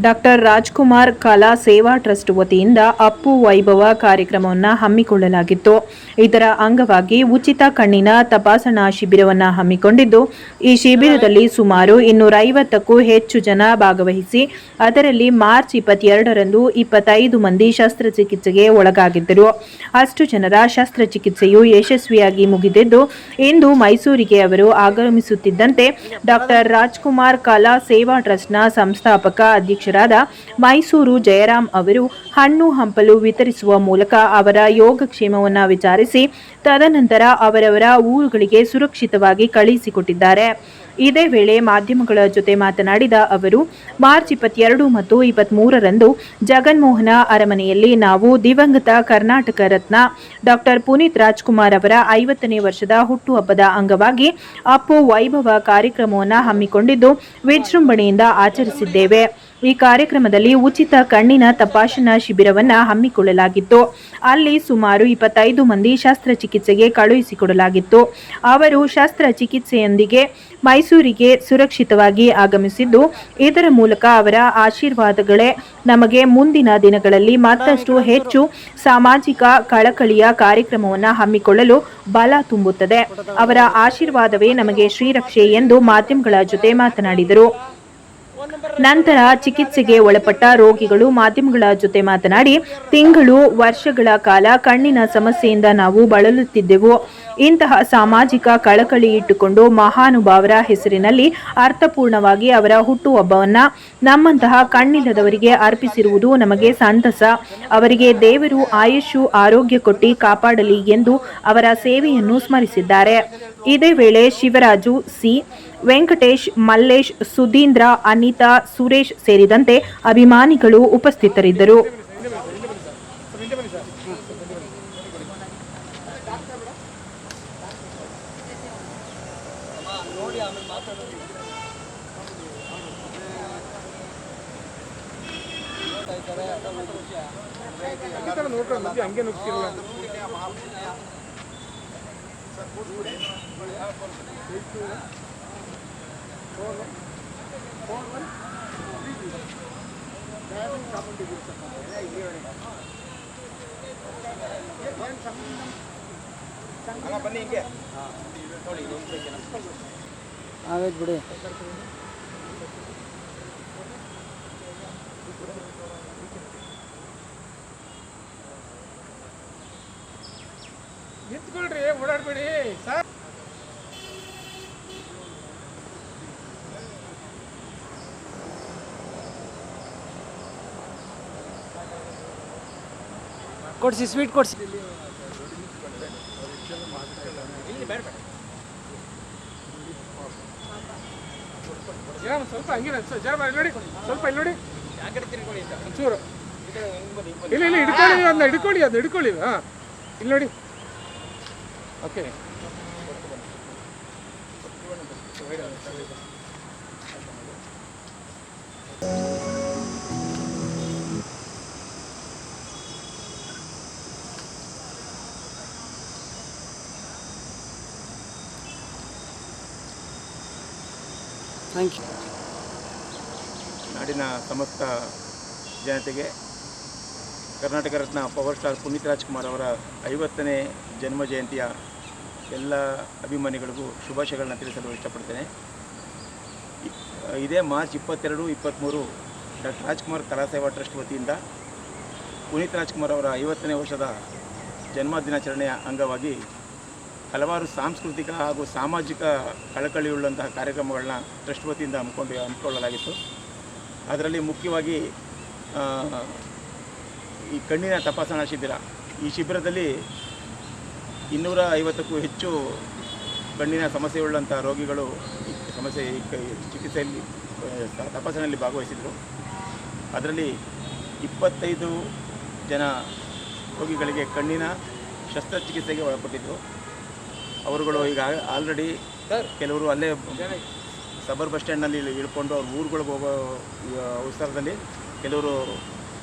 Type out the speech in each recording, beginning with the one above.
Doctor Rajkumar ಕಲಾ ಸೇವಾ trust ವತಿಯಿಂದ ಅಪ್ಪು ವೈಭವ ಕಾರ್ಯಕ್ರಮವನ್ನು ಹಮ್ಮಿಕೊಳ್ಳಲಾಗಿತ್ತು. ಇದರ ಅಂಗವಾಗಿ ಉಚಿತ ಕಣ್ಣಿನ ತಪಾಸಣಾ ಶಿಬಿರವನ್ನು ಹಮ್ಮಿಕೊಂಡಿದ್ದು, ಈ ಶಿಬಿರದಲ್ಲಿ ಸುಮಾರು 250ಕ್ಕೂ ಹೆಚ್ಚು ಜನ ಭಾಗವಹಿಸಿ, ಅದರಲ್ಲಿ ಮಾರ್ಚ್ 22ರಂದು 25 ಮಂದಿ ಶಸ್ತ್ರಚಿಕಿತ್ಸೆಗೆ ಒಳಗಾಗಿದ್ದರು. ಅಷ್ಟು ಜನರ ಶಸ್ತ್ರಚಿಕಿತ್ಸೆಯು ಯಶಸ್ವಿಯಾಗಿ ಮುಗಿದಿದ್ದು, ಇಂದು ಮೈಸೂರಿಗೆ ಅವರು ಆಗಮಿಸುತ್ತಿದ್ದಂತೆ ಡಾಕ್ಟರ್ ರಾಜ್ಕುಮಾರ್ ಕಲಾ ಸೇವಾ ಟ್ರಸ್ಟ್ನ ಸಂಸ್ಥಾಪಕ ಅಧ್ಯಕ್ಷರಾದ ಮೈಸೂರು ಜಯರಾಮ್ ಅವರು ಹಣ್ಣು ಹಂಪಲು ವಿತರಿಸುವ ಮೂಲಕ ಅವರ ಯೋಗಕ್ಷೇಮವನ್ನು ವಿಚಾರಿಸಿ ತದನಂತರ ಅವರವರ ಊರುಗಳಿಗೆ ಸುರಕ್ಷಿತವಾಗಿ ಕಳುಹಿಸಿಕೊಟ್ಟಿದ್ದಾರೆ. ಇದೇ ವೇಳೆ ಮಾಧ್ಯಮಗಳ ಜೊತೆ ಮಾತನಾಡಿದ ಅವರು, ಮಾರ್ಚ್ 22 ಮತ್ತು 23ರಂದು ಜಗನ್ಮೋಹನ ಅರಮನೆಯಲ್ಲಿ ನಾವು ದಿವಂಗತ ಕರ್ನಾಟಕ ರತ್ನ ಡಾಕ್ಟರ್ ಪುನೀತ್ ರಾಜ್ಕುಮಾರ್ ಅವರ 50ನೇ ವರ್ಷದ ಹುಟ್ಟುಹಬ್ಬದ ಅಂಗವಾಗಿ ಅಪ್ಪು ವೈಭವ ಕಾರ್ಯಕ್ರಮವನ್ನು ಹಮ್ಮಿಕೊಂಡಿದ್ದು ವಿಜೃಂಭಣೆಯಿಂದ ಆಚರಿಸಿದ್ದೇವೆ. ಈ ಕಾರ್ಯಕ್ರಮದಲ್ಲಿ ಉಚಿತ ಕಣ್ಣಿನ ತಪಾಸಣಾ ಶಿಬಿರವನ್ನು ಹಮ್ಮಿಕೊಳ್ಳಲಾಗಿತ್ತು. ಅಲ್ಲಿ ಸುಮಾರು 25 ಮಂದಿ ಶಸ್ತ್ರಚಿಕಿತ್ಸೆಗೆ ಕಳುಹಿಸಿಕೊಡಲಾಗಿತ್ತು. ಅವರು ಶಸ್ತ್ರಚಿಕಿತ್ಸೆಯೊಂದಿಗೆ ಮೈಸೂರಿಗೆ ಸುರಕ್ಷಿತವಾಗಿ ಆಗಮಿಸಿದ್ದು, ಇದರ ಮೂಲಕ ಅವರ ಆಶೀರ್ವಾದಗಳೇ ನಮಗೆ ಮುಂದಿನ ದಿನಗಳಲ್ಲಿ ಮತ್ತಷ್ಟು ಹೆಚ್ಚು ಸಾಮಾಜಿಕ ಕಳಕಳಿಯ ಕಾರ್ಯಕ್ರಮವನ್ನು ಹಮ್ಮಿಕೊಳ್ಳಲು ಬಲ ತುಂಬುತ್ತದೆ. ಅವರ ಆಶೀರ್ವಾದವೇ ನಮಗೆ ಶ್ರೀರಕ್ಷೆ ಎಂದು ಮಾಧ್ಯಮಗಳ ಜೊತೆ ಮಾತನಾಡಿದರು. ನಂತರ ಚಿಕಿತ್ಸೆಗೆ ಒಳಪಟ್ಟ ರೋಗಿಗಳು ಮಾಧ್ಯಮಗಳ ಜೊತೆ ಮಾತನಾಡಿ, ತಿಂಗಳು ವರ್ಷಗಳ ಕಾಲ ಕಣ್ಣಿನ ಸಮಸ್ಯೆಯಿಂದ ನಾವು ಬಳಲುತ್ತಿದ್ದೆವು. ಇಂತಹ ಸಾಮಾಜಿಕ ಕಳಕಳಿ ಇಟ್ಟುಕೊಂಡು ಮಹಾನುಭಾವರ ಹೆಸರಿನಲ್ಲಿ ಅರ್ಥಪೂರ್ಣವಾಗಿ ಅವರ ಹುಟ್ಟುಹಬ್ಬವನ್ನು ನಮ್ಮಂತಹ ಕಣ್ಣಿಲ್ಲದವರಿಗೆ ಅರ್ಪಿಸಿರುವುದು ನಮಗೆ ಸಂತಸ. ಅವರಿಗೆ ದೇವರು ಆಯುಷು ಆರೋಗ್ಯ ಕೊಟ್ಟು ಕಾಪಾಡಲಿ ಎಂದು ಅವರ ಸೇವೆಯನ್ನು ಸ್ಮರಿಸಿದ್ದಾರೆ. ಇದೇ ವೇಳೆ ಶಿವರಾಜು, ಸಿ. ವೆಂಕಟೇಶ್, ಮಲ್ಲೇಶ್, ಸುಧೀಂದ್ರ, ಅನಿತಾ, ಸುರೇಶ್ ಸೇರಿದಂತೆ ಅಭಿಮಾನಿಗಳು ಉಪಸ್ಥಿತರಿದ್ದರು. ಬಿಡಿ ನಿಂತ್ಕೊಳ್ರಿ, ಓಡಾಡ್ಬೇಡಿ ಸರ್. ಕೊಡ್ಸಿ, ಸ್ವೀಟ್ ಕೊಡ್ಸಿ. ಸ್ವಲ್ಪ ಹಂಗಿನ ನೋಡಿ, ಸ್ವಲ್ಪ ಇಲ್ಲಿ ನೋಡಿ, ಚೂರು ಇಲ್ಲ ಇಲ್ಲ ಹಿಡ್ಕೊಳ್ಳಿ, ಅದನ್ನ ಹಿಡ್ಕೊಳ್ಳಿ, ಅದು ಹಿಡ್ಕೊಳ್ಳಿ. ಹಾಂ, ಇಲ್ಲಿ ನೋಡಿ. Okay, thank you. ನಾಡಿನ ಸಮಸ್ತ ಜನತೆಗೆ ಕರ್ನಾಟಕ ರತ್ನ ಪವರ್ ಸ್ಟಾರ್ ಪುನೀತ್ ರಾಜ್ಕುಮಾರ್ ಅವರ 50ನೇ ಜನ್ಮ ಜಯಂತಿಯ ಎಲ್ಲ ಅಭಿಮಾನಿಗಳಿಗೂ ಶುಭಾಶಯಗಳನ್ನ ತಿಳಿಸಲು ಇಷ್ಟಪಡ್ತೇನೆ. ಇದೇ ಮಾರ್ಚ್ 22, 23 ಡಾಕ್ಟರ್ ರಾಜ್ಕುಮಾರ್ ಕಲಾ ಸೇವಾ ಟ್ರಸ್ಟ್ ವತಿಯಿಂದ ಪುನೀತ್ ರಾಜ್ಕುಮಾರ್ ಅವರ 50ನೇ ವರ್ಷದ ಜನ್ಮ ದಿನಾಚರಣೆಯ ಅಂಗವಾಗಿ ಹಲವಾರು ಸಾಂಸ್ಕೃತಿಕ ಹಾಗೂ ಸಾಮಾಜಿಕ ಕಳಕಳಿಯುಳ್ಳಂತಹ ಕಾರ್ಯಕ್ರಮಗಳನ್ನ ಟ್ರಸ್ಟ್ ವತಿಯಿಂದ ಹಮ್ಮಿಕೊಳ್ಳಲಾಗಿತ್ತು. ಅದರಲ್ಲಿ ಮುಖ್ಯವಾಗಿ ಈ ಕಣ್ಣಿನ ತಪಾಸಣಾ ಶಿಬಿರ. ಈ ಶಿಬಿರದಲ್ಲಿ 250ಕ್ಕೂ ಹೆಚ್ಚು ಕಣ್ಣಿನ ಸಮಸ್ಯೆಯುಳ್ಳಂಥ ರೋಗಿಗಳು ಚಿಕಿತ್ಸೆಯಲ್ಲಿ ತಪಾಸಣೆಯಲ್ಲಿ ಭಾಗವಹಿಸಿದರು. ಅದರಲ್ಲಿ 25 ಜನ ರೋಗಿಗಳಿಗೆ ಕಣ್ಣಿನ ಶಸ್ತ್ರಚಿಕಿತ್ಸೆಗೆ ಒಳಪಟ್ಟಿದ್ದರು. ಅವರುಗಳು ಈಗ ಆಲ್ರೆಡಿ ಕೆಲವರು ಅಲ್ಲೇ ಸಬರ್ ಬಸ್ ಸ್ಟ್ಯಾಂಡ್ನಲ್ಲಿ ಇಳ್ಕೊಂಡು ಅವ್ರ ಊರುಗಳಿಗೆ ಹೋಗೋ ಅವಸರದಲ್ಲಿ ಕೆಲವರು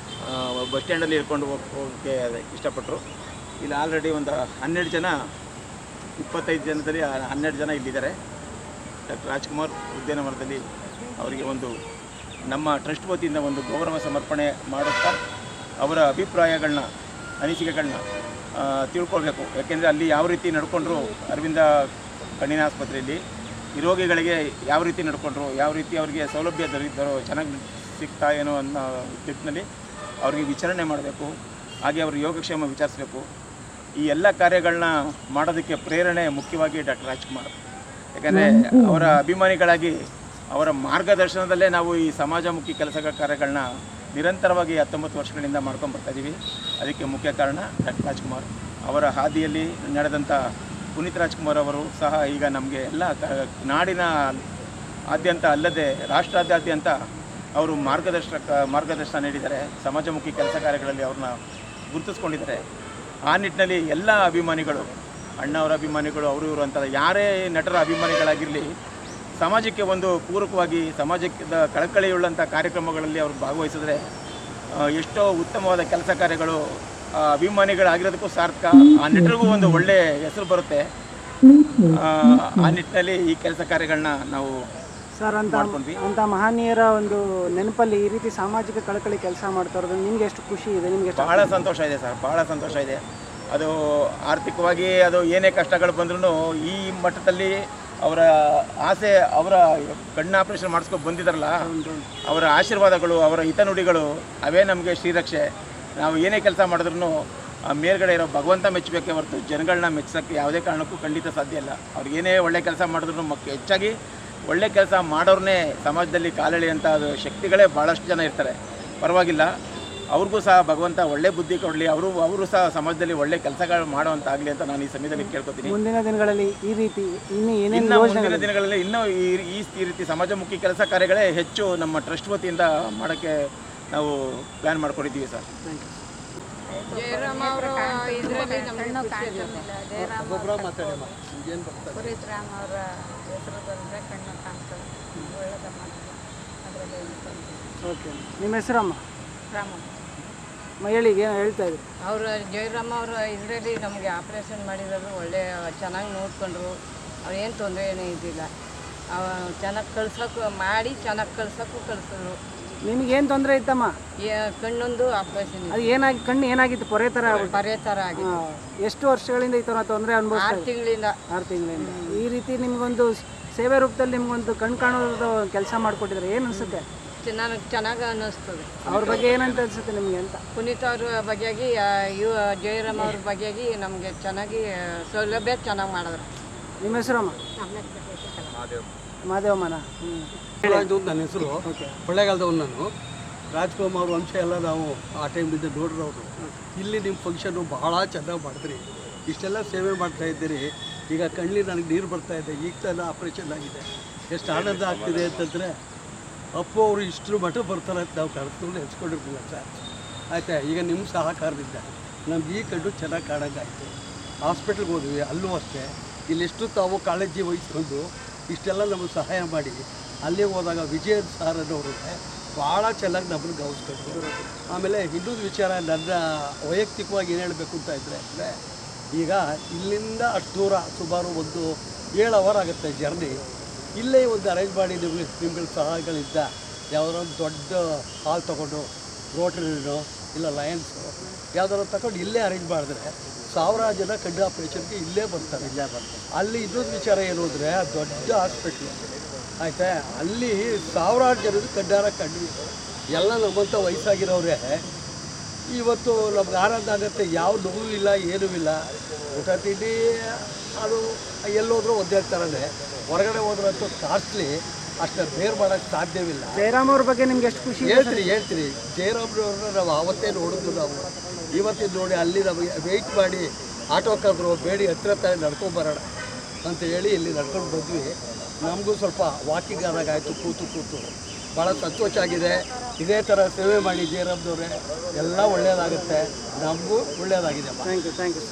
ಬಸ್ ಸ್ಟ್ಯಾಂಡಲ್ಲಿ ಇಳ್ಕೊಂಡು ಹೋಗೋಕ್ಕೆ ಇಷ್ಟಪಟ್ಟರು. ಇಲ್ಲಿ ಆಲ್ರೆಡಿ ಒಂದು 12 ಜನ, 25 ಜನದಲ್ಲಿ 12 ಜನ ಇಲ್ಲಿದ್ದಾರೆ. ಡಾಕ್ಟರ್ ರಾಜ್ಕುಮಾರ್ ಉದ್ಯಾನವನದಲ್ಲಿ ಅವರಿಗೆ ಒಂದು ನಮ್ಮ ಟ್ರಸ್ಟ್ ವತಿಯಿಂದ ಒಂದು ಗೌರವ ಸಮರ್ಪಣೆ ಮಾಡುತ್ತಾ ಅವರ ಅಭಿಪ್ರಾಯಗಳನ್ನ ಅನಿಸಿಕೆಗಳನ್ನ ತಿಳ್ಕೊಳ್ಬೇಕು. ಯಾಕೆಂದರೆ ಅಲ್ಲಿ ಯಾವ ರೀತಿ ನಡ್ಕೊಂಡ್ರು ಅರವಿಂದ ಕಣ್ಣಿನ ಆಸ್ಪತ್ರೆಯಲ್ಲಿ ಈ ರೋಗಿಗಳಿಗೆ ಯಾವ ರೀತಿ ನಡ್ಕೊಂಡ್ರು, ಯಾವ ರೀತಿ ಅವರಿಗೆ ಸೌಲಭ್ಯ ದೊರೆಯಿದ್ದರೋ ಚೆನ್ನಾಗಿ ಸಿಗ್ತಾ ಏನೋ ಅನ್ನೋ ನಿಟ್ಟಿನಲ್ಲಿ ಅವ್ರಿಗೆ ವಿಚಾರಣೆ ಮಾಡಬೇಕು. ಹಾಗೆ ಅವ್ರ ಯೋಗಕ್ಷೇಮ ವಿಚಾರಿಸಬೇಕು. ಈ ಎಲ್ಲ ಕಾರ್ಯಗಳನ್ನ ಮಾಡೋದಕ್ಕೆ ಪ್ರೇರಣೆ ಮುಖ್ಯವಾಗಿ ಡಾಕ್ಟರ್ ರಾಜ್ಕುಮಾರ್. ಯಾಕಂದರೆ ಅವರ ಅಭಿಮಾನಿಗಳಾಗಿ ಅವರ ಮಾರ್ಗದರ್ಶನದಲ್ಲೇ ನಾವು ಈ ಸಮಾಜಮುಖಿ ಕೆಲಸಗಳ ಕಾರ್ಯಗಳನ್ನ ನಿರಂತರವಾಗಿ 19 ವರ್ಷಗಳಿಂದ ಮಾಡ್ಕೊಂಡು ಬರ್ತಾಯಿದ್ದೀವಿ. ಅದಕ್ಕೆ ಮುಖ್ಯ ಕಾರಣ ಡಾಕ್ಟರ್ ರಾಜ್ಕುಮಾರ್. ಅವರ ಹಾದಿಯಲ್ಲಿ ನಡೆದಂಥ ಪುನೀತ್ ರಾಜ್ಕುಮಾರ್ ಅವರು ಸಹ ಈಗ ನಮಗೆ ಎಲ್ಲ ನಾಡಿನ ಆದ್ಯಂತ ಅಲ್ಲದೆ ರಾಷ್ಟ್ರಾದ್ಯಂತ ಅವರು ಮಾರ್ಗದರ್ಶನ ನೀಡಿದ್ದಾರೆ. ಸಮಾಜಮುಖಿ ಕೆಲಸ ಕಾರ್ಯಗಳಲ್ಲಿ ಅವ್ರನ್ನ ಗುರುತಿಸ್ಕೊಂಡಿದ್ದಾರೆ. ಆ ನಿಟ್ಟಿನಲ್ಲಿ ಎಲ್ಲ ಅಭಿಮಾನಿಗಳು, ಅಣ್ಣವರ ಅಭಿಮಾನಿಗಳು, ಅವರು ಇವರು ಅಂತ ಯಾರೇ ನಟರ ಅಭಿಮಾನಿಗಳಾಗಿರಲಿ, ಸಮಾಜಕ್ಕೆ ಒಂದು ಪೂರಕವಾಗಿ ಸಮಾಜದ ಕಳಕಳಿಯುಳ್ಳಂಥ ಕಾರ್ಯಕ್ರಮಗಳಲ್ಲಿ ಅವರು ಭಾಗವಹಿಸಿದ್ರೆ ಎಷ್ಟೋ ಉತ್ತಮವಾದ ಕೆಲಸ ಕಾರ್ಯಗಳು ಅಭಿಮಾನಿಗಳಾಗಿರೋದಕ್ಕೂ ಸಾರ್ಥಕ, ಆ ನಟರಿಗೂ ಒಂದು ಒಳ್ಳೆಯ ಹೆಸರು ಬರುತ್ತೆ. ಆ ನಿಟ್ಟಿನಲ್ಲಿ ಈ ಕೆಲಸ ಕಾರ್ಯಗಳನ್ನ ನಾವು ಸರ್ ಅಂತ ಮಹನೀಯರ ಒಂದು ನೆನಪಲ್ಲಿ ಈ ರೀತಿ ಸಾಮಾಜಿಕ ಕಳಕಳಿ ಕೆಲಸ ಮಾಡ್ತಾ ಇರೋದು ನಿಮ್ಗೆ ಎಷ್ಟು ಖುಷಿ ಇದೆ? ನಿಮಗೆ ಭಾಳ ಸಂತೋಷ ಇದೆ ಸರ್, ಭಾಳ ಸಂತೋಷ ಇದೆ. ಅದು ಆರ್ಥಿಕವಾಗಿ ಅದು ಏನೇ ಕಷ್ಟಗಳು ಬಂದ್ರೂ ಈ ಮಟ್ಟದಲ್ಲಿ ಅವರ ಆಸೆ, ಅವರ ಕಣ್ಣು ಆಪರೇಷನ್ ಮಾಡಿಸ್ಕೊಂಡು ಬಂದಿದ್ದಾರಲ್ಲ, ಅವರ ಆಶೀರ್ವಾದಗಳು, ಅವರ ಹಿತನುಡಿಗಳು ಅವೇ ನಮಗೆ ಶ್ರೀರಕ್ಷೆ. ನಾವು ಏನೇ ಕೆಲಸ ಮಾಡಿದ್ರೂ ಮೇಲ್ಗಡೆ ಇರೋ ಭಗವಂತ ಮೆಚ್ಚಬೇಕೇ ಹೊರತು ಜನಗಳನ್ನ ಮೆಚ್ಚೋಕ್ಕೆ ಯಾವುದೇ ಕಾರಣಕ್ಕೂ ಖಂಡಿತ ಸಾಧ್ಯ ಇಲ್ಲ. ಅವ್ರಿಗೆ ಏನೇ ಒಳ್ಳೆ ಕೆಲಸ ಮಾಡಿದ್ರು ಹೆಚ್ಚಾಗಿ ಒಳ್ಳೆ ಕೆಲಸ ಮಾಡೋರನ್ನೇ ಸಮಾಜದಲ್ಲಿ ಕಾಲೆಳೆಯುವಂಥ ಶಕ್ತಿಗಳೇ ಭಾಳಷ್ಟು ಜನ ಇರ್ತಾರೆ. ಪರವಾಗಿಲ್ಲ, ಅವ್ರಿಗೂ ಸಹ ಭಗವಂತ ಒಳ್ಳೆ ಬುದ್ಧಿ ಕೊಡಲಿ, ಅವರು ಸಹ ಸಮಾಜದಲ್ಲಿ ಒಳ್ಳೆ ಕೆಲಸಗಳು ಮಾಡೋವಂತಾಗಲಿ ಅಂತ ನಾನು ಈ ಸಮಯದಲ್ಲಿ ಕೇಳ್ಕೊತೀನಿ. ಮುಂದಿನ ದಿನಗಳಲ್ಲಿ ಈ ರೀತಿ ಮುಂದಿನ ದಿನಗಳಲ್ಲಿ ಇನ್ನೂ ಈ ರೀತಿ ಸಮಾಜಮುಖಿ ಕೆಲಸ ಕಾರ್ಯಗಳೇ ಹೆಚ್ಚು ನಮ್ಮ ಟ್ರಸ್ಟ್ ವತಿಯಿಂದ ಮಾಡೋಕ್ಕೆ ನಾವು ಪ್ಲ್ಯಾನ್ ಮಾಡ್ಕೊಂಡಿದ್ದೀವಿ ಸರ್. ಜಯರಾಮ್ ಅವರು ಇದರಲ್ಲಿ ನಮ್ಮನ್ನು ಪುನೀತ್ ರಾಮ್ ಅವರ ಹೆಸರು ಬರೆದ್ರೆ ಕಣ್ಣು ಕಾಣ್ತದೆ, ಒಳ್ಳೆದ ಮಾಡ್ತಾರೆ ಅದರಲ್ಲಿ. ಓಕೆ, ನಿಮ್ಮ ಹೆಸರಮ್ಮ? ರಾಮನ್ ಹೇಳಿ, ಏನು ಹೇಳ್ತಾ ಇದ್ರಿ? ಅವರು ಜಯರಾಮ್ ಅವರು ಇದರಲ್ಲಿ ನಮಗೆ ಆಪ್ರೇಷನ್ ಮಾಡಿರೋದು ಒಳ್ಳೆ ಚೆನ್ನಾಗಿ ನೋಡ್ಕೊಂಡ್ರು. ಅವ್ರು ಏನು ತೊಂದರೆ ಏನೂ ಇದ್ದಿಲ್ಲ. ಚೆನ್ನಾಗಿ ಚೆನ್ನಾಗಿ ಕಳ್ಸಿದ್ರು. ನಿಮಗೇನು ತೊಂದರೆ ಇತ್ತಮ್ಮ? ಕಣ್ಣೊಂದು ಆಪ್ರೇಷನ್. ಅದು ಕಣ್ಣು ಏನಾಗಿತ್ತು? ಪೊರೆ ಥರ ಆಗಿತ್ತು. ಎಷ್ಟು ವರ್ಷಗಳಿಂದ ಈ ಥರ ತೊಂದರೆ ಅನುಭವಿಸ್ತಾ? 6 ತಿಂಗಳಿಂದ. ಈ ರೀತಿ ನಿಮಗೊಂದು ಸೇವೆ ರೂಪದಲ್ಲಿ ನಿಮಗೊಂದು ಕಣ್ಣು ಕಾಣೋದು ಕೆಲಸ ಮಾಡಿಕೊಟ್ಟಿದ್ರೆ ಏನು ಅನಿಸುತ್ತೆ? ನನಗೆ ಚೆನ್ನಾಗಿ ಅನ್ನಿಸ್ತದೆ. ಅವ್ರ ಬಗ್ಗೆ ಏನಂತ ಅನಿಸುತ್ತೆ ನಿಮಗೆ ಅಂತ? ಪುನೀತ್ ಅವ್ರ ಬಗೆಯಾಗಿ ಜಯರಾಮ್ ಅವ್ರ ಬಗೆಯಾಗಿ ನಮಗೆ ಚೆನ್ನಾಗಿ ಸೌಲಭ್ಯ ಚೆನ್ನಾಗಿ ಮಾಡಿದ್ರು. ನಿಮ್ಮ ಹೆಸರಮ್ಮ? ಮಾದೇವಮ್ಮನ. ನನ್ನ ಹೆಸರು. ಕೊಳ್ಳೇಗಾಲದವನು ನಾನು. ರಾಜ್ಕುಮಾರ್ ವಂಶ ಎಲ್ಲ ನಾವು ಆ ಟೈಮಿಂದ ನೋಡ್ರವರು. ಇಲ್ಲಿ ನಿಮ್ಮ ಫಂಕ್ಷನ್ನು ಭಾಳ ಚೆನ್ನಾಗಿ ಮಾಡಿದ್ರಿ, ಇಷ್ಟೆಲ್ಲ ಸೇವೆ ಮಾಡ್ತಾ ಇದ್ದೀರಿ. ಈಗ ಕಣ್ಣಲ್ಲಿ ನನಗೆ ನೀರು ಬರ್ತಾ ಇದೆ. ಈಗ ತಾನೇ ಆಪ್ರೇಷನ್ ಆಗಿದೆ. ಎಷ್ಟು ಆನಂದ ಆಗ್ತಿದೆ ಅಂತಂದರೆ, ಅಪ್ಪು ಅವರು ಇಷ್ಟರ ಮಟ್ಟ ಬರ್ತಾರೆ ಅಂತ ನಾವು ಕರೆದು ನೆನೆಸ್ಕೊಂಡಿರ್ತಿಲ್ಲ ಸರ್. ಆಯಿತಾ? ಈಗ ನಿಮ್ಮ ಸಹಕಾರದಿಂದ ನಮ್ಗೆ ಈ ಕಣ್ಣು ಚೆನ್ನಾಗಿ ಕಾಣೋಂಗಾಯಿತು. ಹಾಸ್ಪಿಟ್ಲಿಗೆ ಹೋದ್ವಿ, ಅಲ್ಲೂ ಅಷ್ಟೇ. ಇಲ್ಲೆಷ್ಟು ತಾವು ಕಾಳಜಿ ವಹಿಸ್ಕೊಂಡು ಇಷ್ಟೆಲ್ಲ ನಮಗೆ ಸಹಾಯ ಮಾಡಿ ಅಲ್ಲೇ ಹೋದಾಗ ವಿಜಯನ್ ಸಾರ್ ಅನ್ನೋರು ಭಾಳ ಚೆನ್ನಾಗಿ ನಮ್ಮನ್ನು ಗೌರವಿಸ್ಕೊಂಡ್ರು. ಆಮೇಲೆ ಇನ್ನೊಂದು ವಿಚಾರ, ನನ್ನ ವೈಯಕ್ತಿಕವಾಗಿ ಏನು ಹೇಳಬೇಕು ಅಂತ ಇದ್ದರೆ, ಅಂದರೆ ಈಗ ಇಲ್ಲಿಂದ ಅಷ್ಟು ದೂರ ಸುಮಾರು ಒಂದು 7 ಅವರ್ ಆಗುತ್ತೆ ಜರ್ನಿ. ಇಲ್ಲೇ ಒಂದು ಅರೇಂಜ್ ಮಾಡಿ ನಿಮ್ಗಳ ಸಹಾಯಗಳಿಂದ ಯಾವುದಾದ್ರು ಒಂದು ದೊಡ್ಡ ಹಾಲ್ ತೊಗೊಂಡು ರೋಟರಿನೋ ಇಲ್ಲ ಲಯನ್ಸು ಯಾವುದಾದ್ರು ತಗೊಂಡು ಇಲ್ಲೇ ಅರೇಂಜ್ ಮಾಡಿದ್ರೆ 1000 ಜನ ಕಣ್ಣು ಆಪ್ರೇಷನ್ಗೆ ಇಲ್ಲೇ ಬರ್ತಾರೆ. ಅಲ್ಲಿ ಇನ್ನೊಂದು ವಿಚಾರ ಏನು ಅಂದರೆ, ದೊಡ್ಡ ಹಾಸ್ಪಿಟ್ಲು ಆಯಿತಾ, ಅಲ್ಲಿ 1000 ಜನದ ಕಣ್ಣು ಎಲ್ಲ ನಮ್ಮಂಥ ವಯಸ್ಸಾಗಿರೋರೇ. ಇವತ್ತು ನಮ್ಗೆ ಆನಂದ ಆಗುತ್ತೆ. ಯಾವ ನೋವು ಇಲ್ಲ, ಏನೂ ಇಲ್ಲ. ಊಟ ತಿಂಡಿ ಅದು ಎಲ್ಲೋದ್ರೂ ಒಂದೇ ಥರನೇ. ಹೊರಗಡೆ ಹೋದ್ರಂತೂ ಕಾಸ್ಟ್ಲಿ, ಅಷ್ಟು ಬೇರೆ ಮಾಡೋಕ್ಕೆ ಸಾಧ್ಯವಿಲ್ಲ. ಜಯರಾಮ್ ಅವ್ರ ಬಗ್ಗೆ ನಿಮ್ಗೆ ಎಷ್ಟು ಖುಷಿ? ಹೇಳ್ತೀನಿ. ಜಯರಾಮ್ರವ್ರನ್ನ ನಾವು ಆವತ್ತೇ ನೋಡಿದ್ದು. ನಾವು ಇವತ್ತಿನ ನೋಡಿ ಅಲ್ಲಿ ನಮಗೆ ವೆಯ್ಟ್ ಮಾಡಿ ಆಟೋ ಕರೆದ್ರು, ಬೇಡಿ ಹತ್ರ ನಡ್ಕೊಂಬರೋಣ ಅಂತ ಹೇಳಿ ಇಲ್ಲಿ ನಡ್ಕೊಂಡು ಬಂದ್ವಿ. ನಮಗೂ ಸ್ವಲ್ಪ ವಾಕಿಂಗ್ ಆದಾಗಾಯಿತು, ಕೂತು ಭಾಳ ಸಂತೋಷ ಆಗಿದೆ. ಇದೇ ಥರ ಸೇವೆ ಮಾಡಿ ಜಯರಾಮ್ದವ್ರೆ, ಎಲ್ಲ ಒಳ್ಳೆಯದಾಗುತ್ತೆ, ನಮಗೂ ಒಳ್ಳೆಯದಾಗಿದೆ. Thank you.